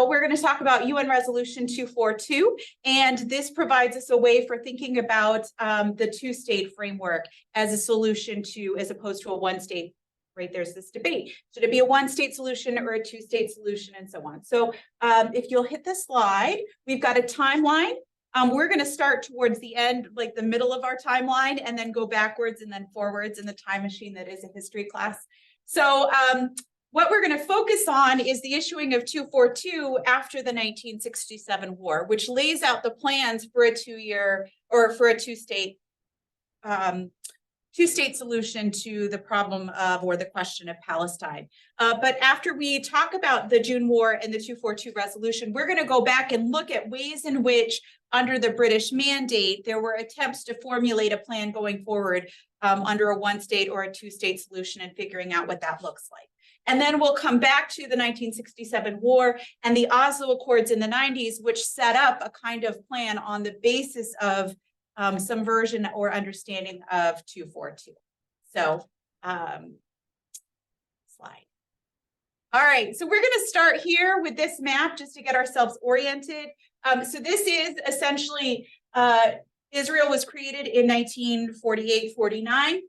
So we're going to talk about UN Resolution 242, and this provides us a way for thinking about the two-state framework as a solution to, as opposed to a one-state. Right, there's this debate. Should it be a one-state solution or a two-state solution, and so on. So if you'll hit the slide, we've got a timeline. We're going to start towards the end, like the middle of our timeline, and then go backwards and then forwards in the time machine that is a history class. So what we're going to focus on is the issuing of 242 after the 1967 war, which lays out the plans for a two-year or for a two-state solution to the problem of, or the question of, Palestine. But after we talk about the June War and the 242 resolution, we're going to go back and look at ways in which, under the British mandate, there were attempts to formulate a plan going forward under a one-state or a two-state solution and figuring out what that looks like. And then we'll come back to the 1967 war and the Oslo Accords in the 90s, which set up a kind of plan on the basis of some version or understanding of 242. So, slide. All right, so we're going to start here with this map just to get ourselves oriented. So this is essentially, Israel was created in 1948-49.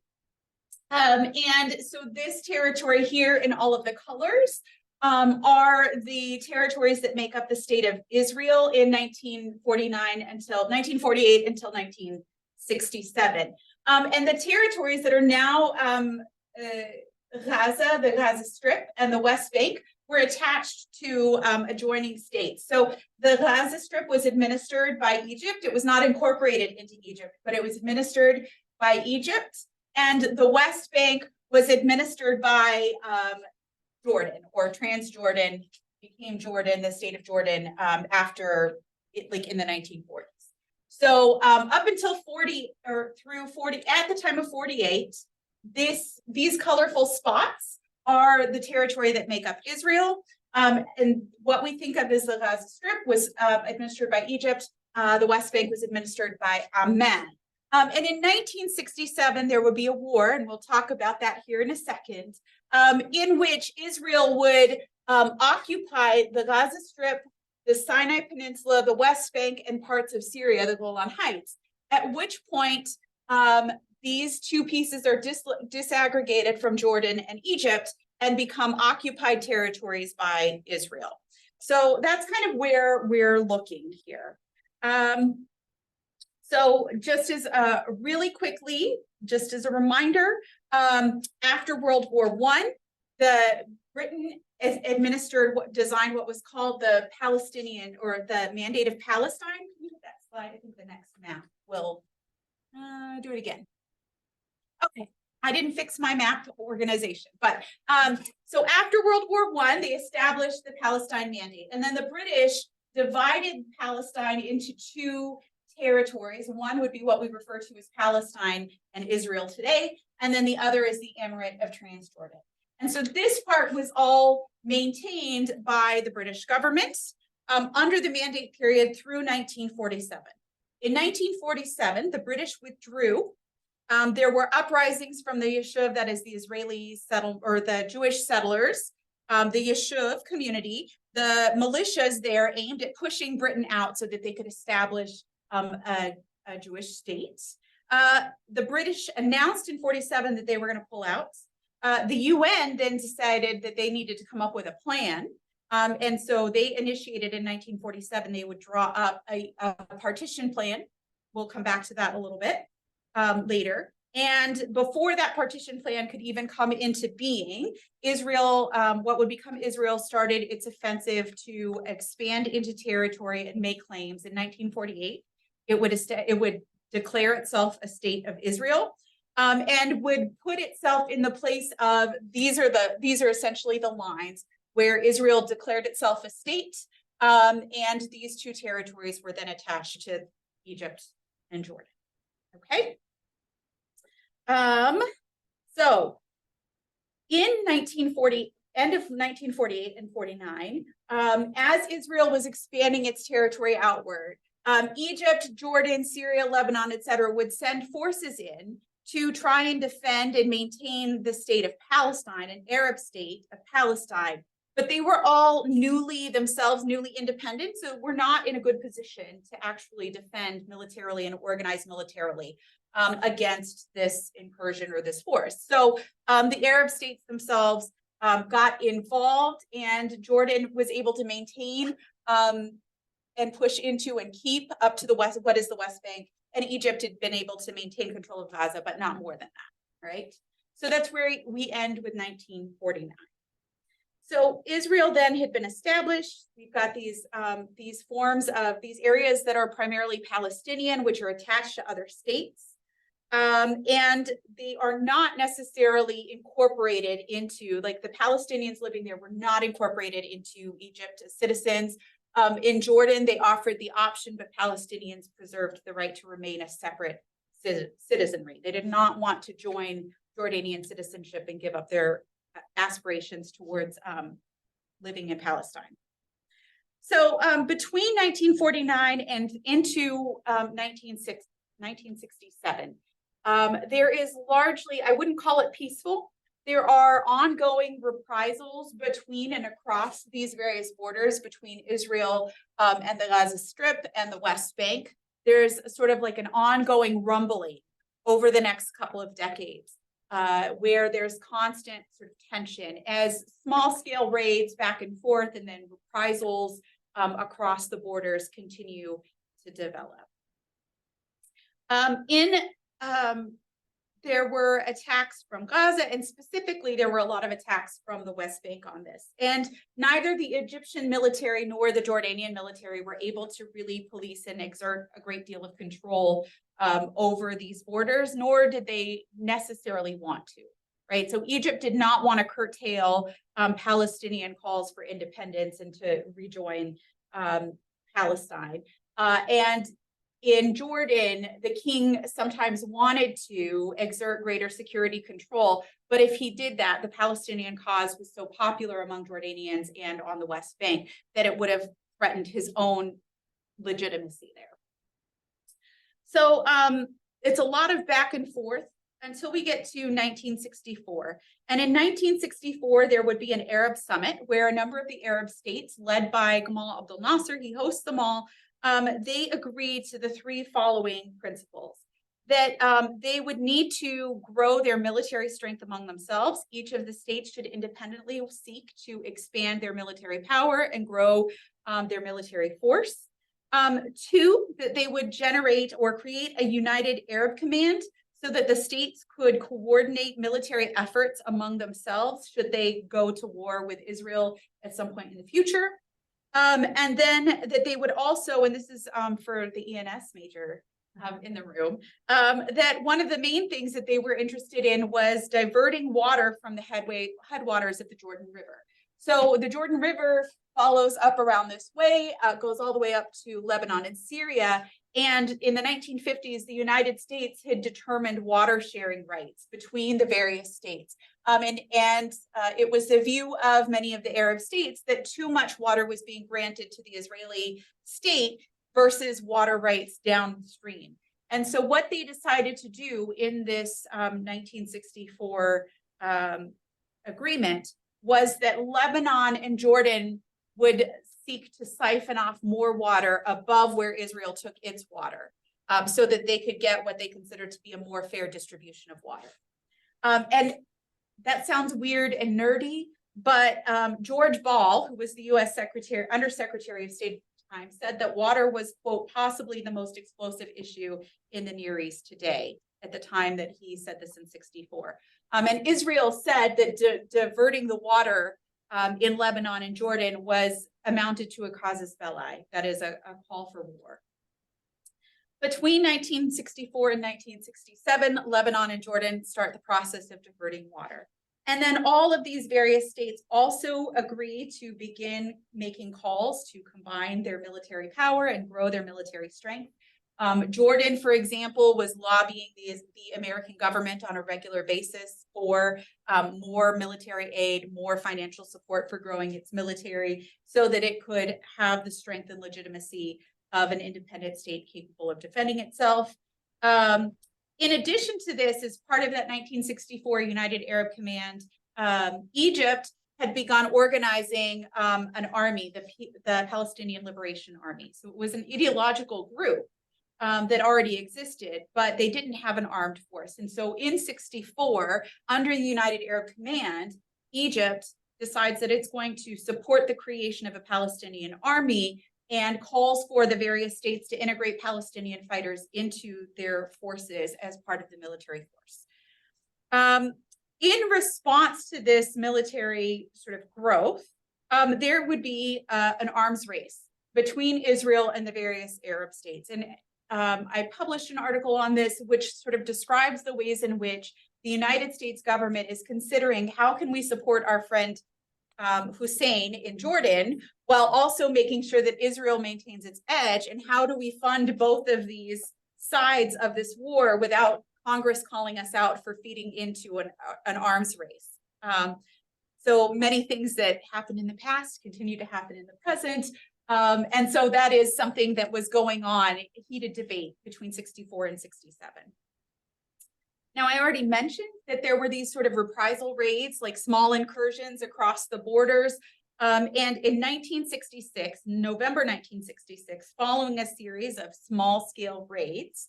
And so this territory here in all of the colors are the territories that make up the state of Israel in 1948 until 1967. And the territories that are now Gaza, the Gaza Strip, and the West Bank were attached to adjoining states. So the Gaza Strip was administered by Egypt. It was not incorporated into Egypt, but it was administered by Egypt. And the West Bank was administered by Jordan, or Transjordan, became Jordan, the state of Jordan, after it, like in the 1940s. So up until 40 or through 40, at the time of 48, these colorful spots are the territory that make up Israel. And what we think of as the Gaza Strip was administered by Egypt. The West Bank was administered by Amman. And in 1967, there would be a war, and we'll talk about that here in a second, in which Israel would occupy the Gaza Strip, the Sinai Peninsula, the West Bank, and parts of Syria, the Golan Heights, at which point these two pieces are disaggregated from Jordan and Egypt and become occupied territories by Israel. So that's kind of where we're looking here. So just as really quickly, just as a reminder, after World War I, Britain designed what was called the Palestinian, or the Mandate of Palestine. Can you hit that slide? I think the next map will do it again. Okay, I didn't fix my map organization, but so after World War I, they established the Palestine Mandate, and then the British divided Palestine into two territories. One would be what we refer to as Palestine and Israel today, and then the other is the Emirate of Transjordan. And so this part was all maintained by the British government under the mandate period through 1947. In 1947, the British withdrew. There were uprisings from the Yishuv, that is the Israeli or the Jewish settlers, the Yishuv community. The militias there aimed at pushing Britain out so that they could establish a Jewish state. The British announced in 47 that they were going to pull out. The UN then decided that they needed to come up with a plan. And so they initiated in 1947, they would draw up a partition plan. We'll come back to that a little bit later. And before that partition plan could even come into being, Israel, what would become Israel, started its offensive to expand into territory and make claims. In 1948, it would declare itself a state of Israel, and would put itself in the place of, these are essentially the lines where Israel declared itself a state, and these two territories were then attached to Egypt and Jordan. Okay. So in 1940, end of 1948 and 49, as Israel was expanding its territory outward, Egypt, Jordan, Syria, Lebanon, etc., would send forces in to try and defend and maintain the state of Palestine, an Arab state of Palestine, but they were all newly independent, so we're not in a good position to actually defend militarily and organize militarily against this incursion or this force. So the Arab states themselves got involved, and Jordan was able to maintain and push into and keep up to the west, what is the West Bank, and Egypt had been able to maintain control of Gaza, but not more than that, right? So that's where we end with 1949. So Israel then had been established. We've got these forms of these areas that are primarily Palestinian, which are attached to other states. And they are not necessarily incorporated into, like the Palestinians living there were not incorporated into Egypt as citizens. In Jordan, they offered the option, but Palestinians preserved the right to remain a separate citizenry. They did not want to join Jordanian citizenship and give up their aspirations towards living in Palestine. So between 1949 and into 1967, there is largely, I wouldn't call it peaceful. There are ongoing reprisals between and across these various borders between Israel and the Gaza Strip and the West Bank. There's sort of like an ongoing rumbling over the next couple of decades where there's constant sort of tension as small-scale raids back and forth and then reprisals across the borders continue to develop. There were attacks from Gaza, and specifically there were a lot of attacks from the West Bank on this. And neither the Egyptian military nor the Jordanian military were able to really police and exert a great deal of control over these borders, nor did they necessarily want to, right? So Egypt did not want to curtail Palestinian calls for independence and to rejoin Palestine. And in Jordan, the king sometimes wanted to exert greater security control, but if he did that, the Palestinian cause was so popular among Jordanians and on the West Bank that it would have threatened his own legitimacy there. So it's a lot of back and forth until we get to 1964. And in 1964, there would be an Arab summit where a number of the Arab states, led by Gamal Abdel Nasser, he hosts them all, they agreed to the three following principles: that they would need to grow their military strength among themselves. Each of the states should independently seek to expand their military power and grow their military force. Two, that they would generate or create a united Arab command so that the states could coordinate military efforts among themselves should they go to war with Israel at some point in the future. And then that they would also, and this is for the ENS major in the room, that one of the main things that they were interested in was diverting water from the headwaters of the Jordan River. So the Jordan River follows up around this way, goes all the way up to Lebanon and Syria. And in the 1950s, the United States had determined water sharing rights between the various states. And it was the view of many of the Arab states that too much water was being granted to the Israeli state versus water rights downstream. And so what they decided to do in this 1964 agreement was that Lebanon and Jordan would seek to siphon off more water above where Israel took its water so that they could get what they considered to be a more fair distribution of water. And that sounds weird and nerdy, but George Ball, who was the U.S. Undersecretary of State at the time, said that water was, quote, possibly the most explosive issue in the Near East today at the time that he said this in 64. And Israel said that diverting the water in Lebanon and Jordan was amounted to a casus belli, that is a call for war. Between 1964 and 1967, Lebanon and Jordan start the process of diverting water. And then all of these various states also agree to begin making calls to combine their military power and grow their military strength. Jordan, for example, was lobbying the American government on a regular basis for more military aid, more financial support for growing its military so that it could have the strength and legitimacy of an independent state capable of defending itself. In addition to this, as part of that 1964 United Arab Command, Egypt had begun organizing an army, the Palestinian Liberation Army. So it was an ideological group that already existed, but they didn't have an armed force. And so in 64, under the United Arab Command, Egypt decides that it's going to support the creation of a Palestinian army and calls for the various states to integrate Palestinian fighters into their forces as part of the military force. In response to this military sort of growth, there would be an arms race between Israel and the various Arab states. And I published an article on this, which sort of describes the ways in which the United States government is considering how can we support our friend Hussein in Jordan, while also making sure that Israel maintains its edge, and how do we fund both of these sides of this war without Congress calling us out for feeding into an arms race. So many things that happened in the past continue to happen in the present. And so that is something that was going on, a heated debate between 64 and 67. Now, I already mentioned that there were these sort of reprisal raids, like small incursions across the borders. And in 1966, November 1966, following a series of small-scale raids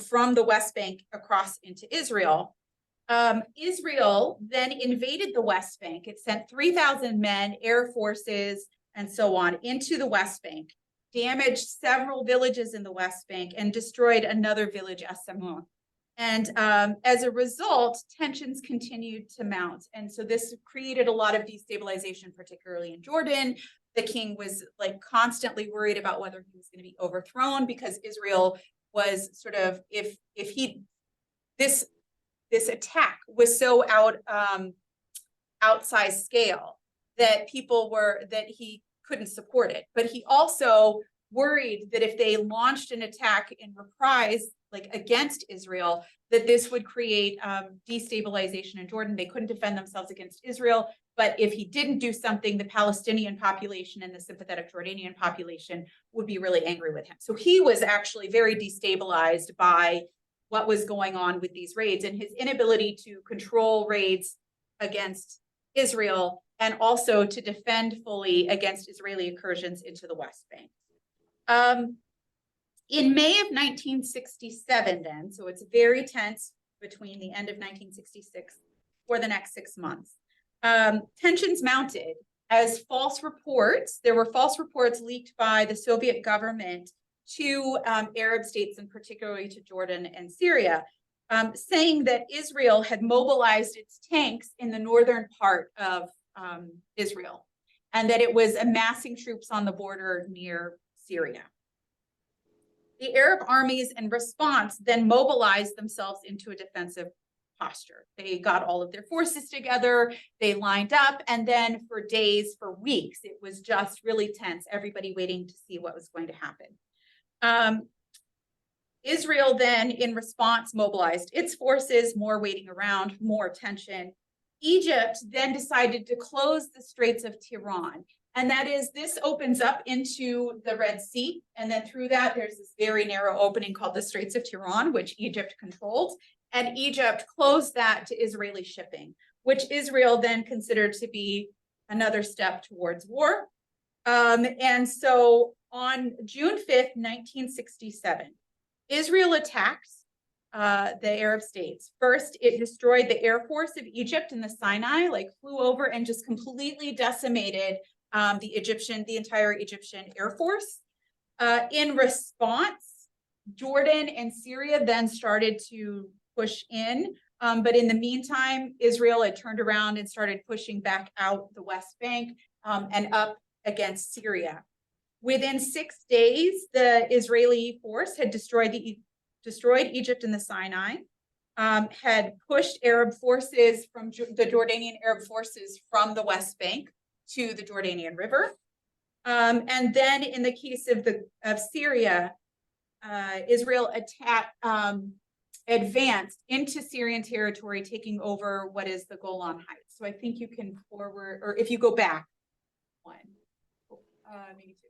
from the West Bank across into Israel, Israel then invaded the West Bank. It sent 3,000 men, air forces, and so on into the West Bank, damaged several villages in the West Bank, and destroyed another village, Asamun. And as a result, tensions continued to mount. And so this created a lot of destabilization, particularly in Jordan. The king was like constantly worried about whether he was going to be overthrown, because Israel was sort of, this attack was so outsized scale that he couldn't support it. But he also worried that if they launched an attack in reprise, like against Israel, that this would create destabilization in Jordan. They couldn't defend themselves against Israel. But if he didn't do something, the Palestinian population and the sympathetic Jordanian population would be really angry with him. So he was actually very destabilized by what was going on with these raids and his inability to control raids against Israel, and also to defend fully against Israeli incursions into the West Bank. In May of 1967, then, so it's very tense between the end of 1966 for the next 6 months, tensions mounted as there were false reports leaked by the Soviet government to Arab states, and particularly to Jordan and Syria, saying that Israel had mobilized its tanks in the northern part of Israel, and that it was amassing troops on the border near Syria. The Arab armies, in response, then mobilized themselves into a defensive posture. They got all of their forces together, they lined up, and then for days, for weeks, it was just really tense, everybody waiting to see what was going to happen. Israel then, in response, mobilized its forces, more waiting around, more tension. Egypt then decided to close the Straits of Tiran. And that is, this opens up into the Red Sea. And then through that, there's this very narrow opening called the Straits of Tiran, which Egypt controlled. And Egypt closed that to Israeli shipping, which Israel then considered to be another step towards war. And so on June 5th, 1967, Israel attacks the Arab states. First, it destroyed the Air Force of Egypt in the Sinai, flew over and just completely decimated the entire Egyptian Air Force. In response, Jordan and Syria then started to push in. But in the meantime, Israel had turned around and started pushing back out the West Bank and up against Syria. Within 6 days, the Israeli force had destroyed Egypt and the Sinai, had pushed Arab forces from the Jordanian Arab forces from the West Bank to the Jordanian River. And then in the case of Syria, Israel advanced into Syrian territory, taking over what is the Golan Heights. So I think you can forward, or if you go back one, maybe two.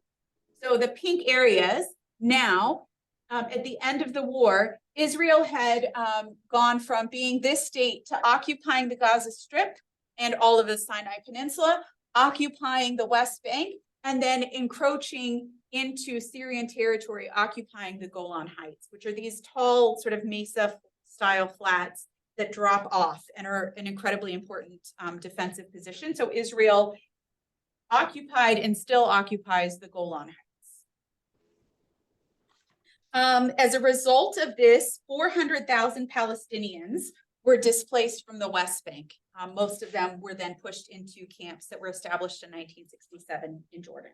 So the pink areas now, at the end of the war, Israel had gone from being this state to occupying the Gaza Strip and all of the Sinai Peninsula, occupying the West Bank, and then encroaching into Syrian territory, occupying the Golan Heights, which are these tall sort of mesa-style flats that drop off and are an incredibly important defensive position. So Israel occupied and still occupies the Golan Heights. As a result of this, 400,000 Palestinians were displaced from the West Bank. Most of them were then pushed into camps that were established in 1967 in Jordan.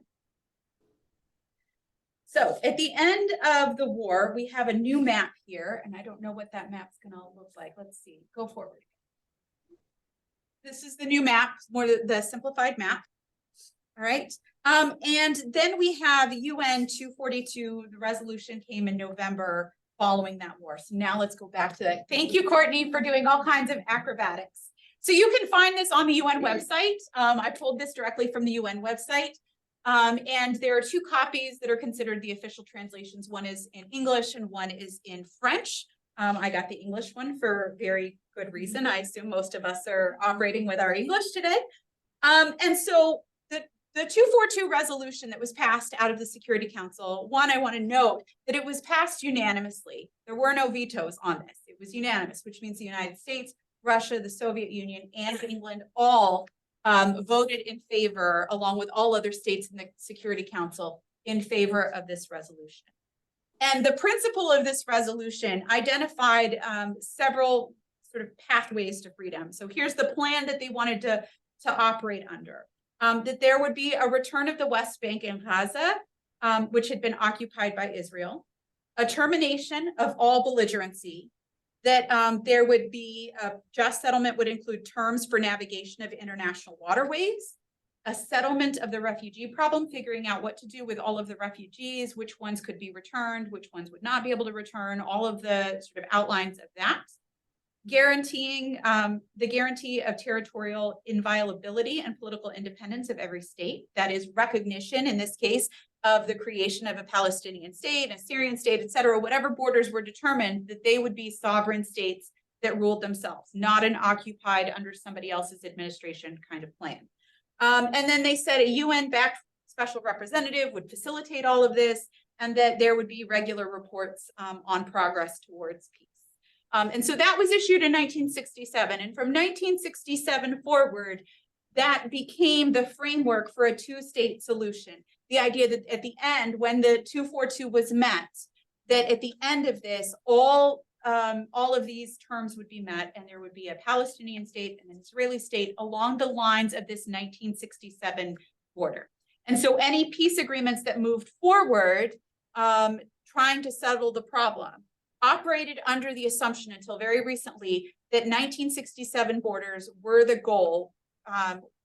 So at the end of the war, we have a new map here, and I don't know what that map's gonna look like. Let's see, go forward. This is the new map, more the simplified map. All right, and then we have UN 242, the resolution came in November following that war. So now let's go back to that. Thank you, Courtney, for doing all kinds of acrobatics. So you can find this on the UN website. I pulled this directly from the UN website. And there are two copies that are considered the official translations. One is in English and one is in French. I got the English one for very good reason. I assume most of us are operating with our English today. And so the 242 resolution that was passed out of the Security Council, one, I want to note that it was passed unanimously. There were no vetoes on this. It was unanimous, which means the United States, Russia, the Soviet Union, and England all voted in favor, along with all other states in the Security Council, in favor of this resolution. And the principle of this resolution identified several sort of pathways to freedom. So here's the plan that they wanted to operate under. That there would be a return of the West Bank and Gaza, which had been occupied by Israel, a termination of all belligerency, that there would be a just settlement would include terms for navigation of international waterways, a settlement of the refugee problem, figuring out what to do with all of the refugees, which ones could be returned, which ones would not be able to return, all of the sort of outlines of that. Guaranteeing the guarantee of territorial inviolability and political independence of every state. That is recognition, in this case, of the creation of a Palestinian state, a Syrian state, et cetera, whatever borders were determined, that they would be sovereign states that ruled themselves, not an occupied under somebody else's administration kind of plan. And then they said a UN-backed special representative would facilitate all of this, and that there would be regular reports on progress towards peace. And so that was issued in 1967. And from 1967 forward, that became the framework for a two-state solution. The idea that at the end, when the 242 was met, that at the end of this, all of these terms would be met, and there would be a Palestinian state and an Israeli state along the lines of this 1967 border. And so any peace agreements that moved forward, trying to settle the problem, operated under the assumption until very recently that 1967 borders were the goal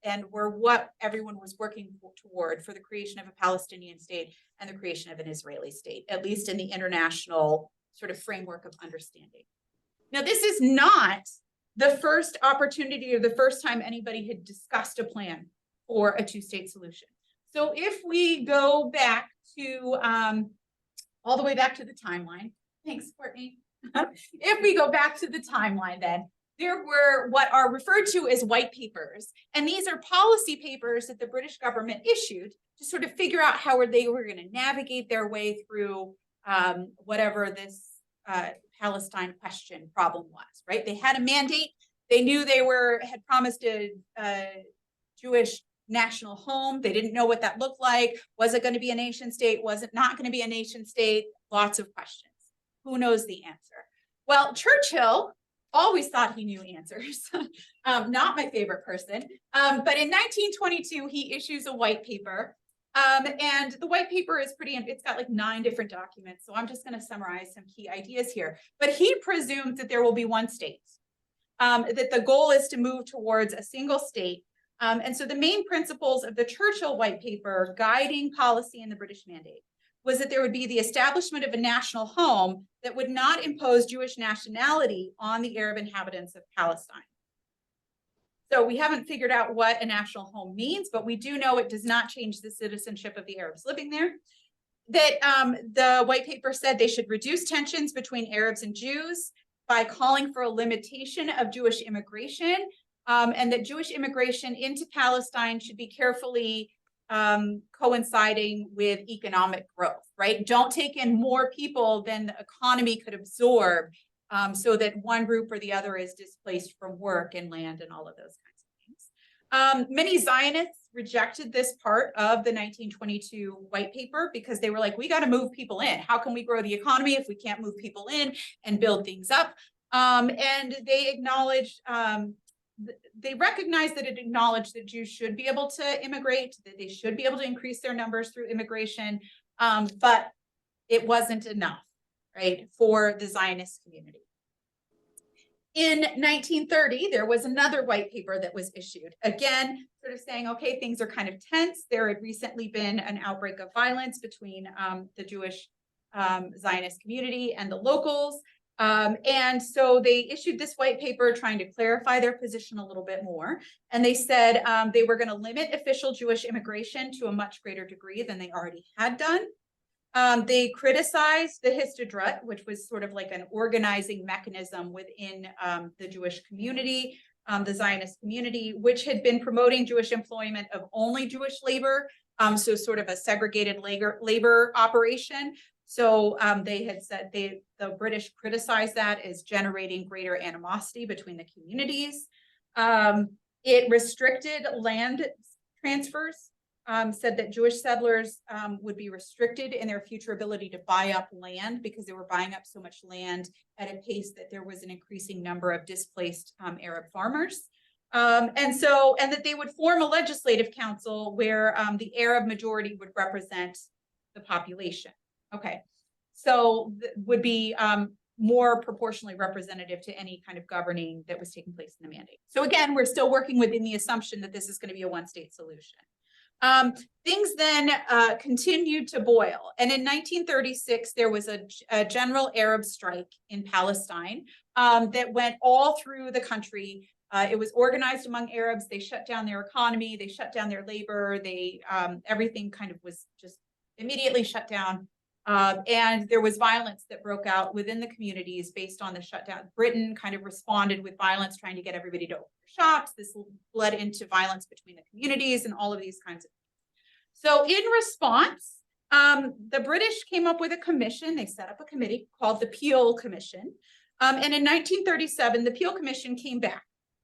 and were what everyone was working toward for the creation of a Palestinian state and the creation of an Israeli state, at least in the international sort of framework of understanding. Now, this is not the first opportunity or the first time anybody had discussed a plan for a two-state solution. So if we go back to all the way back to the timeline, thanks, Courtney. If we go back to the timeline, then there were what are referred to as white papers. And these are policy papers that the British government issued to sort of figure out how they were going to navigate their way through whatever this Palestine question problem was, right? They had a mandate. They knew they had promised a Jewish national home. They didn't know what that looked like. Was it going to be a nation state? Was it not going to be a nation state? Lots of questions. Who knows the answer? Well, Churchill always thought he knew answers. Not my favorite person. But in 1922, he issues a white paper. And the white paper is it's got like 9 different documents. So I'm just going to summarize some key ideas here. But he presumes that there will be one state, that the goal is to move towards a single state. And so the main principles of the Churchill white paper guiding policy in the British mandate was that there would be the establishment of a national home that would not impose Jewish nationality on the Arab inhabitants of Palestine. So we haven't figured out what a national home means, but we do know it does not change the citizenship of the Arabs living there. That the white paper said they should reduce tensions between Arabs and Jews by calling for a limitation of Jewish immigration and that Jewish immigration into Palestine should be carefully coinciding with economic growth, right? Don't take in more people than the economy could absorb, so that one group or the other is displaced from work and land and all of those kinds of things. Many Zionists rejected this part of the 1922 white paper because they were like, we got to move people in. How can we grow the economy if we can't move people in and build things up? And they acknowledged, they recognized that it acknowledged that Jews should be able to immigrate, that they should be able to increase their numbers through immigration, but it wasn't enough, right, for the Zionist community. In 1930, there was another white paper that was issued, again, sort of saying, okay, things are kind of tense. There had recently been an outbreak of violence between the Jewish Zionist community and the locals. And so they issued this white paper trying to clarify their position a little bit more. And they said they were going to limit official Jewish immigration to a much greater degree than they already had done. They criticized the Histadrut, which was sort of like an organizing mechanism within the Jewish community, the Zionist community, which had been promoting Jewish employment of only Jewish labor, so sort of a segregated labor operation. So they had said the British criticized that as generating greater animosity between the communities. It restricted land transfers. Said that Jewish settlers would be restricted in their future ability to buy up land because they were buying up so much land at a pace that there was an increasing number of displaced Arab farmers. And that they would form a legislative council where the Arab majority would represent the population. Okay, so would be more proportionally representative to any kind of governing that was taking place in the mandate. So again, we're still working within the assumption that this is going to be a one-state solution. Things then continued to boil. And in 1936, there was a general Arab strike in Palestine that went all through the country. It was organized among Arabs. They shut down their economy. They shut down their labor. They everything kind of was just immediately shut down. And there was violence that broke out within the communities based on the shutdown. Britain kind of responded with violence, trying to get everybody to open their shops. This led into violence between the communities and all of these kinds of things. So in response, the British came up with a commission. They set up a committee called the Peel Commission. And in 1937, the Peel Commission came back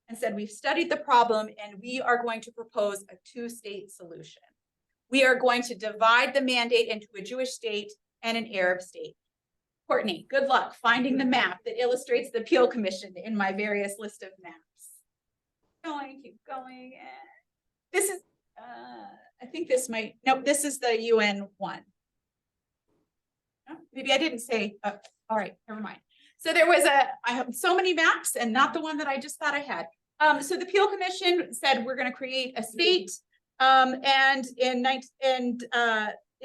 and said, we've studied the problem and we are going to propose a two-state solution. We are going to divide the mandate into a Jewish state and an Arab state. Courtney, good luck finding the map that illustrates the Peel Commission in my various list of maps. Keep going. This is, I think this might, nope, this is the UN one. Oh, maybe I didn't say, all right, never mind. So there was I have so many maps and not the one that I just thought I had. So the Peel Commission said, we're going to create a state. And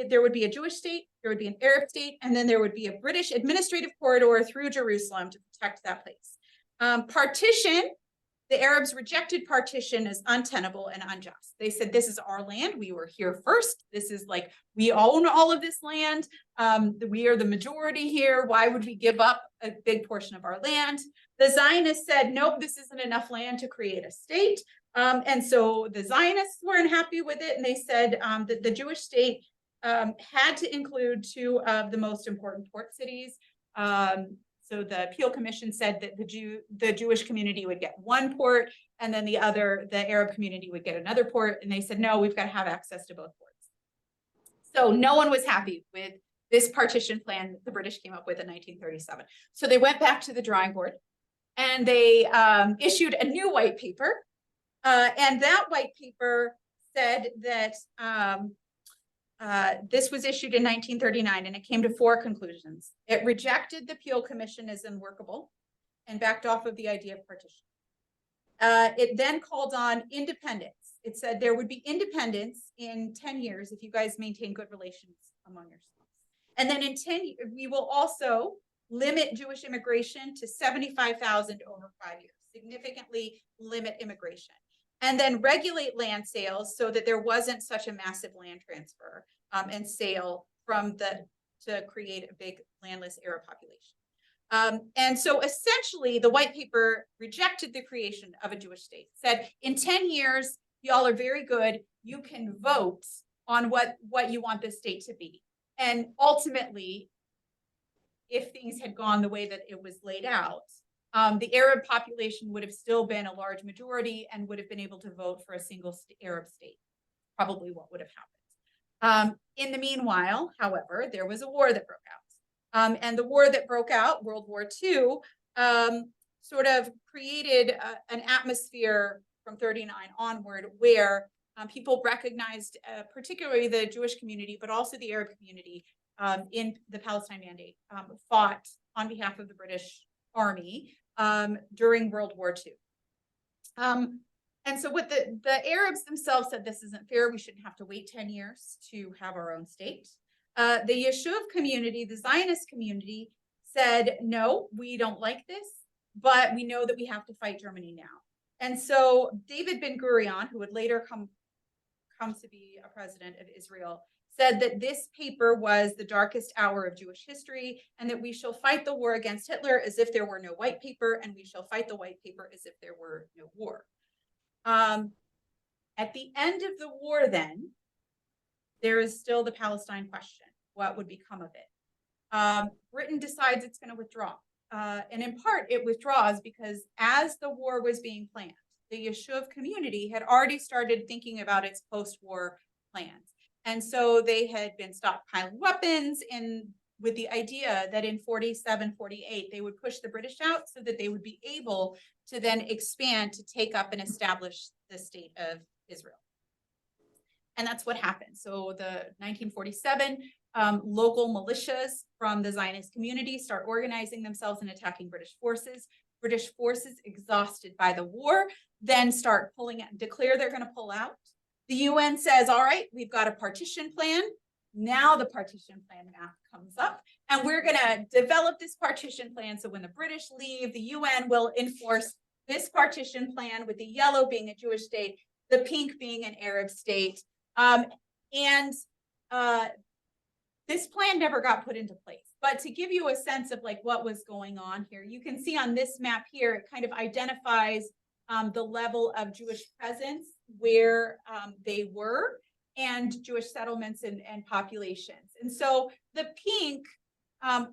there would be a Jewish state, there would be an Arab state, and then there would be a British administrative corridor through Jerusalem to protect that place. Partition, the Arabs rejected partition as untenable and unjust. They said, this is our land. We were here first. This is like, we own all of this land. We are the majority here. Why would we give up a big portion of our land? The Zionists said, nope, this isn't enough land to create a state. And so the Zionists weren't happy with it. And they said that the Jewish state had to include two of the most important port cities. So the Peel Commission said that the Jewish community would get one port, and then the Arab community would get another port. And they said, no, we've got to have access to both ports. So no one was happy with this partition plan that the British came up with in 1937. So they went back to the drawing board and they issued a new white paper. And that white paper said that this was issued in 1939, and it came to four conclusions. It rejected the Peel Commission as unworkable and backed off of the idea of partition. It then called on independence. It said there would be independence in 10 years if you guys maintain good relations among yourselves. And then in 10 years, we will also limit Jewish immigration to 75,000 over 5 years, significantly limit immigration. And then regulate land sales so that there wasn't such a massive land transfer and sale to create a big landless Arab population. And so essentially the white paper rejected the creation of a Jewish state, said in 10 years, y'all are very good. You can vote on what you want this state to be. And ultimately, if things had gone the way that it was laid out, the Arab population would have still been a large majority and would have been able to vote for a single Arab state, probably what would have happened. In the meanwhile, however, there was a war that broke out. And the war that broke out, World War II, sort of created an atmosphere from 39 onward where people recognized, particularly the Jewish community, but also the Arab community in the Palestine Mandate, fought on behalf of the British Army during World War II. And so what the Arabs themselves said, this isn't fair. We shouldn't have to wait 10 years to have our own state. The Yishuv community, the Zionist community, said, no, we don't like this, but we know that we have to fight Germany now. And so David Ben-Gurion, who would later come to be a president of Israel, said that this paper was the darkest hour of Jewish history, and that we shall fight the war against Hitler as if there were no white paper, and we shall fight the white paper as if there were no war. At the end of the war, then, there is still the Palestine question. What would become of it? Britain decides it's going to withdraw. And in part, it withdraws because as the war was being planned, the Yishuv community had already started thinking about its post-war plans. And so they had been stockpiling weapons with the idea that in 47, 48, they would push the British out so that they would be able to then expand to take up and establish the state of Israel. And that's what happened. So the 1947 local militias from the Zionist community start organizing themselves and attacking British forces. British forces, exhausted by the war, then start declare they're going to pull out. The UN says, all right, we've got a partition plan. Now the partition plan map comes up, and we're going to develop this partition plan. So when the British leave, the UN will enforce this partition plan, with the yellow being a Jewish state, the pink being an Arab state. This plan never got put into place. But to give you a sense of like what was going on here, you can see on this map here, it kind of identifies the level of Jewish presence where they were, and Jewish settlements and populations. And so the pink kind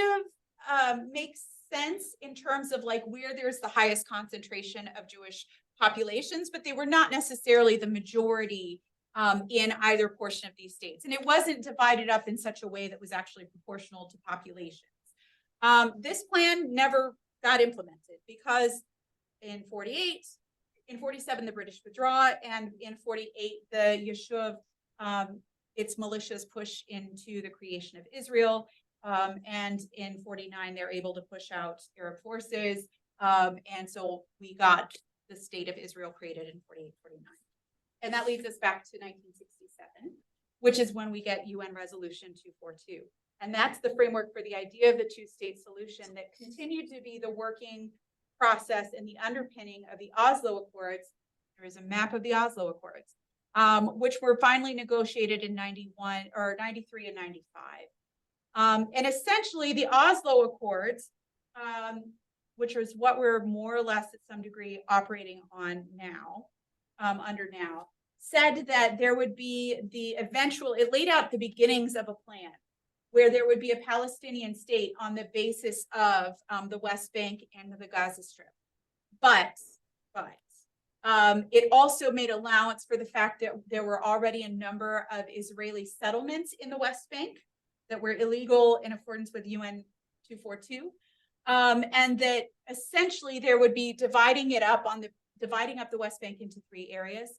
of makes sense in terms of like where there's the highest concentration of Jewish populations, but they were not necessarily the majority in either portion of these states. And it wasn't divided up in such a way that was actually proportional to populations. This plan never got implemented because in 48, in 47, the British withdraw, and in 48, the Yishuv, its militias push into the creation of Israel. And in 49, they're able to push out Arab forces. And so we got the state of Israel created in 48, 49. And that leads us back to 1967, which is when we get UN Resolution 242. And that's the framework for the idea of the two-state solution that continued to be the working process and the underpinning of the Oslo Accords. There is a map of the Oslo Accords, which were finally negotiated in 91 or 93 and 95. And essentially the Oslo Accords, which is what we're more or less at some degree operating on now, under now, said that there would be it laid out the beginnings of a plan where there would be a Palestinian state on the basis of the West Bank and the Gaza Strip. But it also made allowance for the fact that there were already a number of Israeli settlements in the West Bank that were illegal in accordance with UN 242. And that essentially there would be dividing up the West Bank into three areas.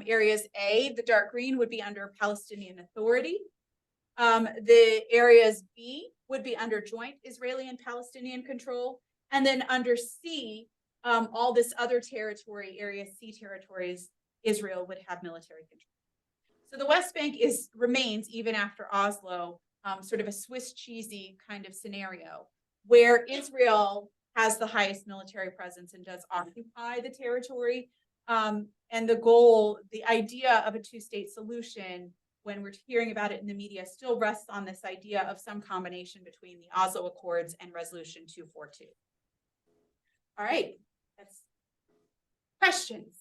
Areas A, the dark green, would be under Palestinian Authority. The areas B would be under joint Israeli and Palestinian control. And then under C, all this other territory, area C territories, Israel would have military control. So the West Bank remains, even after Oslo, sort of a Swiss cheesy kind of scenario where Israel has the highest military presence and does occupy the territory. And the idea of a two-state solution when we're hearing about it in the media, still rests on this idea of some combination between the Oslo Accords and Resolution 242. All right, that's questions.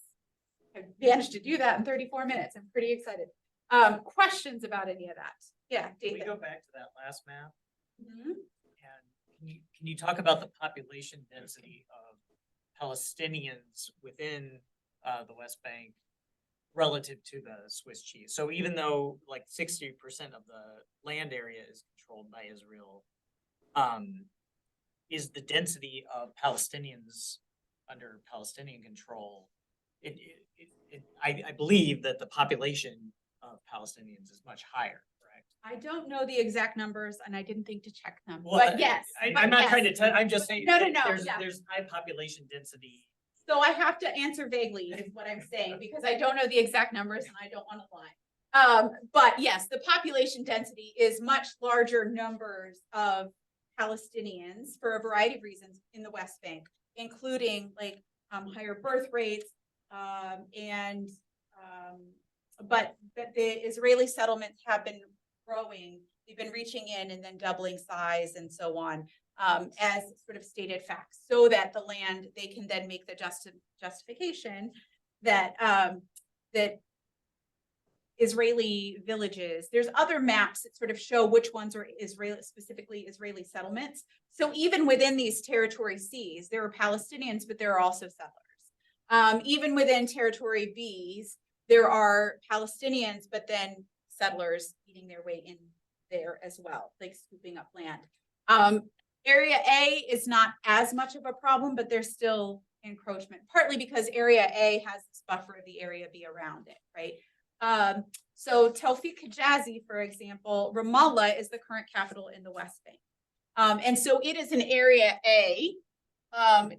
I managed to do that in 34 minutes. I'm pretty excited. Questions about any of that? Yeah, David. Can we go back to that last map? Mhm. And can you talk about the population density of Palestinians within the West Bank relative to the Swiss cheese? So even though like 60% of the land area is controlled by Israel, is the density of Palestinians under Palestinian control? I believe that the population of Palestinians is much higher, correct? I don't know the exact numbers, and I didn't think to check them. Well, but yes, I'm not trying to tell. I'm just saying. No. There's Yeah. there's high population density. So I have to answer vaguely, is what I'm saying, because I don't know the exact numbers and I don't want to lie. But yes, the population density is much larger numbers of Palestinians for a variety of reasons in the West Bank, including like higher birth rates, but the Israeli settlements have been growing. They've been reaching in and then doubling size and so on, as sort of stated facts, so that the land, they can then make the justification that that Israeli villages. There's other maps that sort of show which ones are specifically Israeli settlements. So even within these territory C's, there are Palestinians, but there are also settlers. Even within territory B's, there are Palestinians, but then settlers eating their way in there as well, like scooping up land. Area A is not as much of a problem, but there's still encroachment, partly because Area A has this buffer of the Area B around it, right? So Tawfiq Hijazi, for example, Ramallah is the current capital in the West Bank. And so it is an Area A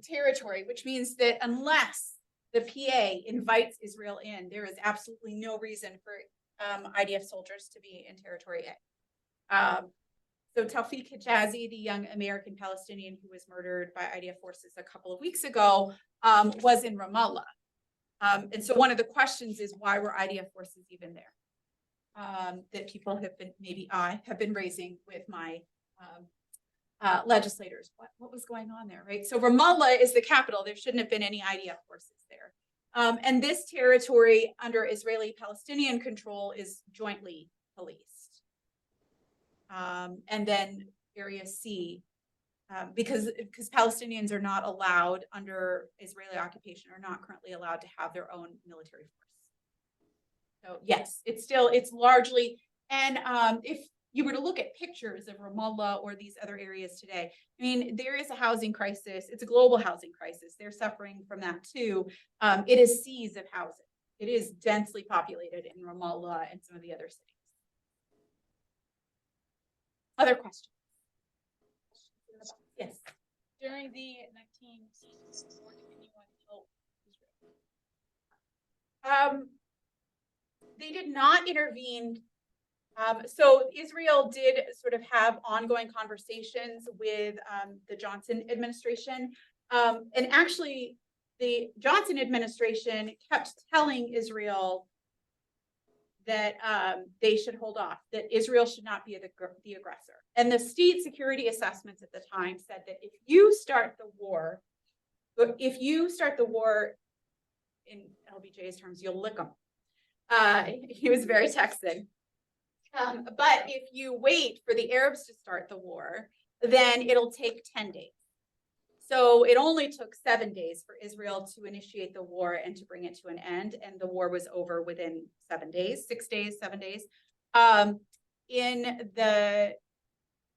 territory, which means that unless the PA invites Israel in, there is absolutely no reason for IDF soldiers to be in Territory A. So Tawfiq Hijazi, the young American Palestinian who was murdered by IDF forces a couple of weeks ago, was in Ramallah. And so one of the questions is, why were IDF forces even there? That people have been, maybe I have been raising with my legislators. What was going on there, right? So Ramallah is the capital. There shouldn't have been any IDF forces there. And this territory under Israeli-Palestinian control is jointly policed. And then Area C, because Palestinians are not allowed under Israeli occupation, are not currently allowed to have their own military force. So yes, it's largely, and if you were to look at pictures of Ramallah or these other areas today, I mean, there is a housing crisis. It's a global housing crisis. They're suffering from that too. It is seas of housing. It is densely populated in Ramallah and some of the other cities. Other questions? Yes. During the 1960s, or did anyone help Israel? They did not intervene. So Israel did sort of have ongoing conversations with the Johnson administration. And actually, the Johnson administration kept telling Israel that they should hold off, that Israel should not be the aggressor. And the state security assessments at the time said that if you start the war in LBJ's terms, you'll lick them. He was very Texan. But if you wait for the Arabs to start the war, then it'll take 10 days. So it only took 7 days for Israel to initiate the war and to bring it to an end. And the war was over within 7 days, 6 days, 7 days.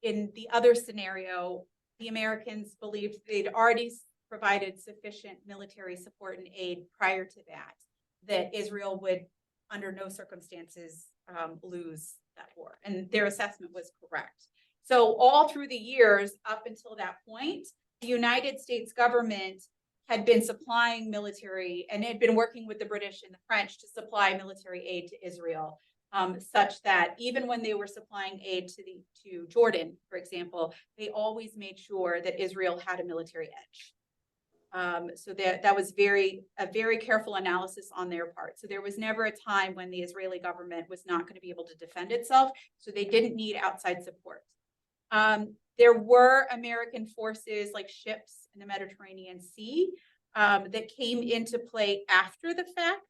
In the other scenario, the Americans believed they'd already provided sufficient military support and aid prior to that Israel would, under no circumstances, lose that war. And their assessment was correct. So all through the years up until that point, the United States government had been supplying military and had been working with the British and the French to supply military aid to Israel, such that even when they were supplying aid to Jordan, for example, they always made sure that Israel had a military edge. So that was a very careful analysis on their part. So there was never a time when the Israeli government was not going to be able to defend itself. So they didn't need outside support. There were American forces like ships in the Mediterranean Sea that came into play after the fact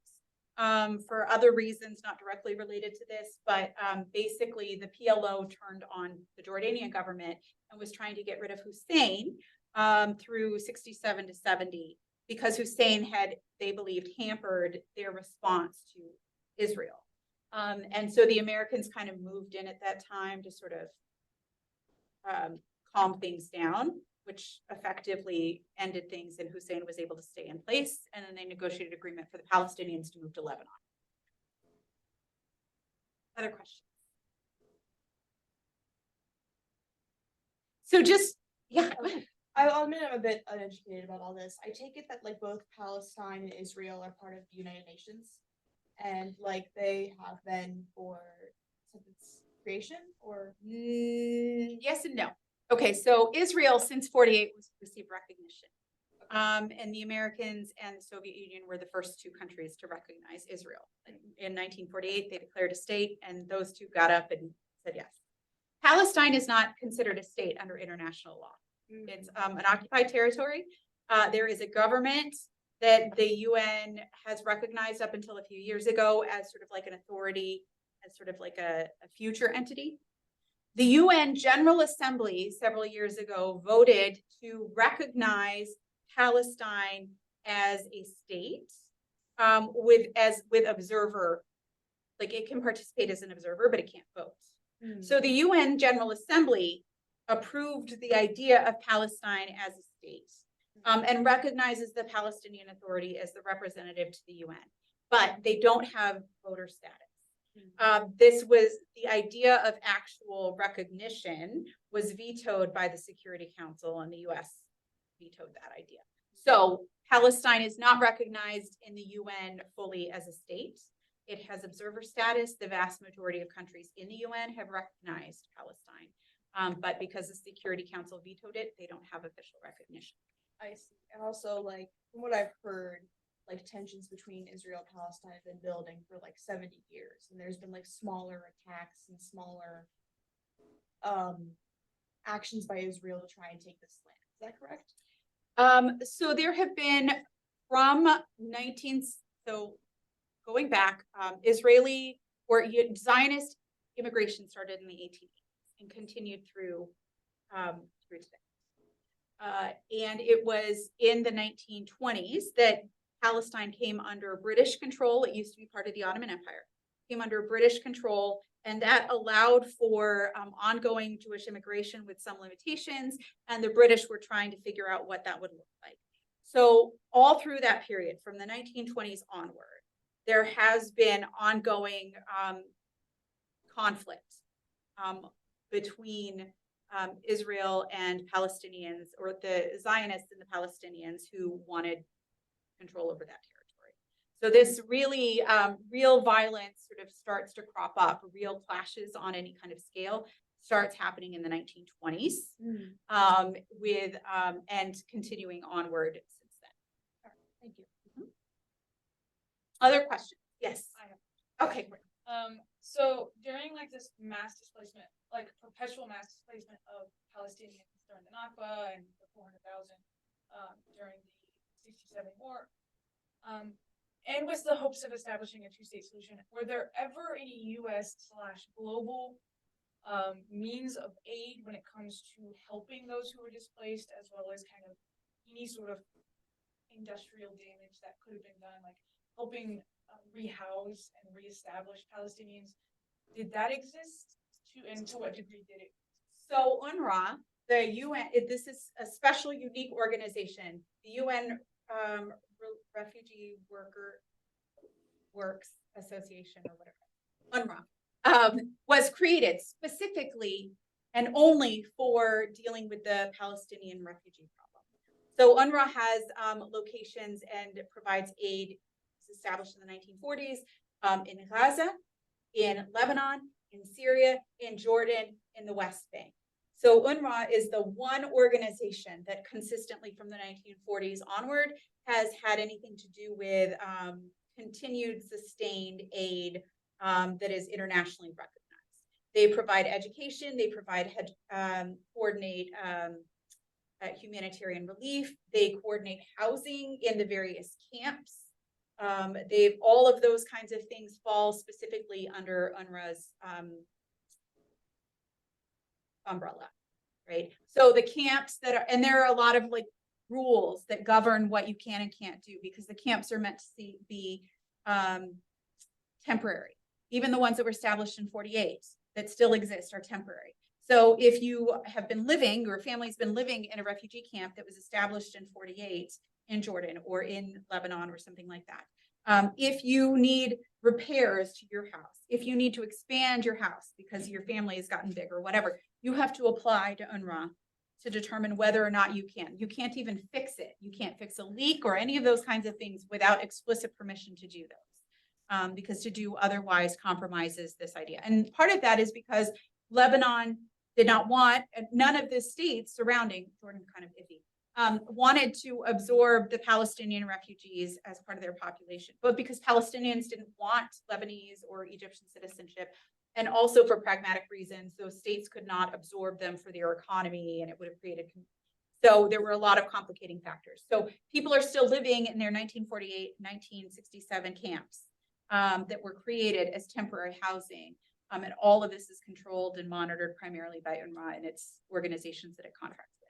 for other reasons, not directly related to this, but basically the PLO turned on the Jordanian government and was trying to get rid of Hussein through 67 to 70, because Hussein had, they believed, hampered their response to Israel. And so the Americans kind of moved in at that time to sort of calm things down, which effectively ended things, and Hussein was able to stay in place. And then they negotiated an agreement for the Palestinians to move to Lebanon. Other questions? So just, yeah, go ahead. I'll admit I'm a bit uneducated about all this. I take it that like both Palestine and Israel are part of the United Nations, and like they have been for since its creation, or yes and no. Okay, so Israel since 48 was received recognition. And the Americans and the Soviet Union were the first two countries to recognize Israel. In 1948, they declared a state, and those two got up and said yes. Palestine is not considered a state under international law. It's an occupied territory. There is a government that the UN has recognized up until a few years ago as sort of like an authority, as sort of like a future entity. The UN General Assembly several years ago voted to recognize Palestine as a state with observer, like it can participate as an observer, but it can't vote. So the UN General Assembly approved the idea of Palestine as a state and recognizes the Palestinian Authority as the representative to the UN, but they don't have voter status. This was the idea of actual recognition was vetoed by the Security Council, and the US vetoed that idea. So Palestine is not recognized in the UN fully as a state. It has observer status. The vast majority of countries in the UN have recognized Palestine. But because the Security Council vetoed it, they don't have official recognition. I see. And also, like, from what I've heard, like tensions between Israel and Palestine have been building for like 70 years, and there's been like smaller attacks and smaller actions by Israel to try and take this land. Is that correct? So there have been from going back, Israeli or Zionist immigration started in the 1880s and continued through today. And it was in the 1920s that Palestine came under British control. It used to be part of the Ottoman Empire, came under British control, and that allowed for ongoing Jewish immigration with some limitations, and the British were trying to figure out what that would look like. So all through that period, from the 1920s onward, there has been ongoing conflict between Israel and Palestinians, or the Zionists and the Palestinians who wanted control over that territory. So this really real violence sort of starts to crop up, real clashes on any kind of scale starts happening in the 1920s with and continuing onward since then. All right, thank you. Other questions? Yes. I have. Okay, great. So during like this mass displacement, like perpetual mass displacement of Palestinians during the Nakba and the 400,000 during the 67 war, and with the hopes of establishing a two-state solution, were there ever any US/global means of aid when it comes to helping those who were displaced, as well as kind of any sort of industrial damage that could have been done, like helping rehouse and reestablish Palestinians? Did that exist? And to what degree did it? So UNRWA, the UN, this is a special, unique organization. The UN Refugee Works Association, or whatever, UNRWA, was created specifically and only for dealing with the Palestinian refugee problem. So UNRWA has locations and provides aid. It's established in the 1940s in Gaza, in Lebanon, in Syria, in Jordan, in the West Bank. So UNRWA is the one organization that consistently from the 1940s onward has had anything to do with continued sustained aid that is internationally recognized. They provide education, they provide coordinate humanitarian relief, they coordinate housing in the various camps. All of those kinds of things fall specifically under UNRWA's umbrella, right? So the camps that are, and there are a lot of like rules that govern what you can and can't do, because the camps are meant to be temporary. Even the ones that were established in 48 that still exist are temporary. So if you have been living, your family's been living in a refugee camp that was established in 48 in Jordan or in Lebanon or something like that, if you need repairs to your house, if you need to expand your house because your family has gotten big or whatever, you have to apply to UNRWA to determine whether or not you can. You can't even fix it. You can't fix a leak or any of those kinds of things without explicit permission to do those, because to do otherwise compromises this idea. And part of that is because Lebanon did not want, none of the states surrounding Jordan, kind of iffy, wanted to absorb the Palestinian refugees as part of their population, but because Palestinians didn't want Lebanese or Egyptian citizenship, and also for pragmatic reasons, those states could not absorb them for their economy, and it would have created. So there were a lot of complicating factors. So people are still living in their 1948, 1967 camps that were created as temporary housing. And all of this is controlled and monitored primarily by UNRWA and its organizations that it contracts with.